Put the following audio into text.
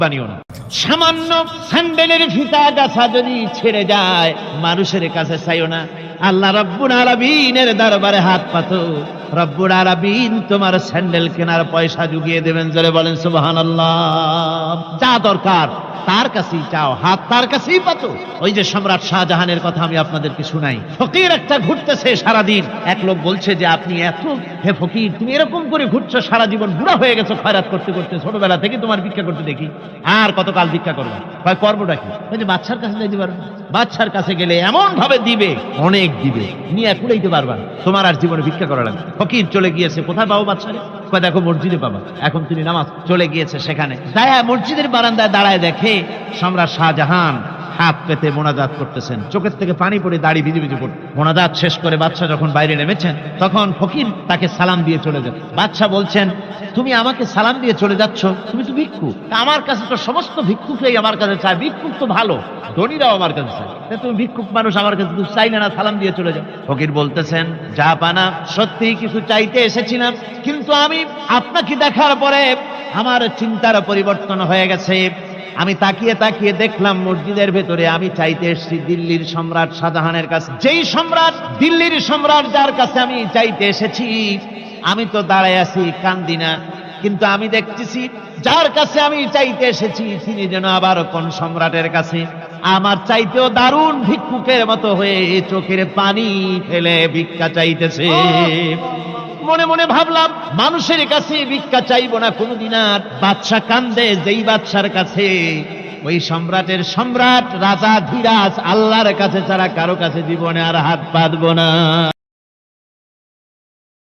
বানিও না। সামান্য স্যান্ডেলের ফিতা গাছা যদি ছেড়ে যায় মানুষের কাছে চাইও না, আল্লাহ রাব্বুল আলামিনের দরবারে হাত পাতো, রব্বুল আলামিন তোমার স্যান্ডেল কেনার পয়সা জুগিয়ে দেবেন। জোরে বলেন সুবহানাল্লাহ। যা দরকার তার কাছেই চাও, হাত তার কাছেই পাতো। ওই যে সম্রাট শাহজাহানের কথা আমি আপনাদেরকে শুনাই। ফকির একটা ঘুরতেছে সারাদিন, এক লোক বলছে যে আপনি এত, হে ফকির তুমি এরকম করে ঘুরছো সারা জীবন, বুড়া হয়ে গেছো খয়রাত করতে করতে, ছোটবেলা থেকে তোমার ভিক্ষা করতে দেখি, আর কতকাল ভিক্ষা করবে? করবোটা কি? বাচ্চার কাছে যাইতে পারবে, বাচ্চার কাছে গেলে এমন ভাবে দিবে, অনেক দিবে, নিয়ে কুলাইতে পারবা, তোমার আর জীবনে ভিক্ষা করা লাগবে। ফকির চলে গিয়েছে, কোথায় পাবো বাচ্চারে? দেখো মসজিদে পাবা। এখন তিনি নামাজ চলে গিয়েছে সেখানে, মসজিদের বারান্দায় দাঁড়ায় দেখে সম্রাট শাহজাহান হাত পেতে মোনাজাত করতেছেন, চোখের থেকে পানি পড়ে দাড়ি ভিজে ভিজে পড়ে। মোনাজাত শেষ করে বাদশা যখন বাইরে নেমেছেন তখন ফকির তাকে সালাম দিয়ে চলে যান। বাদশা বলছেন, তুমি আমাকে সালাম দিয়ে চলে যাচ্ছ, তুমি তো ভিক্ষুক, আমার কাছে তো সমস্ত ভিক্ষুকই আমার কাছে চায়, ভিক্ষুক তো ভালো, ধনীরাও আমার কাছে চায়, তুমি ভিক্ষুক মানুষ আমার কাছে তুমি চাইলে না, সালাম দিয়ে চলে যাও। ফকির বলতেছেন, যা পানা সত্যি কিছু চাইতে এসেছিলাম, কিন্তু আমি আপনাকে দেখার পরে আমার চিন্তার পরিবর্তন হয়ে গেছে। আমি তাকিয়ে তাকিয়ে দেখলাম মসজিদের ভেতরে আমি চাইতে এসেছি দিল্লির সম্রাট শাহজাহানের কাছে। যেই সম্রাট, দিল্লির সম্রাট যার কাছে আমি চাইতে এসেছি, আমি তো দাঁড়ায় আছি কান্দি না, কিন্তু আমি দেখতেছি যার কাছে আমি চাইতে এসেছি তিনি যেন আবার কোন সম্রাটের কাছে আমার চাইতেও দারুণ ভিক্ষুকের মতো হয়ে চোখের পানি ফেলে ভিক্ষা চাইতেছে। মনে মনে ভাবলাম, মানুষের কাছে ভিক্ষা চাইবো না কোনদিন আর। বাদশা কান্দে, যেই বাদশার কাছে, ওই সম্রাটের সম্রাট রাজা ধীরাজ আল্লাহর কাছে ছাড়া কারো কাছে জীবনে আর হাত পাতবো না।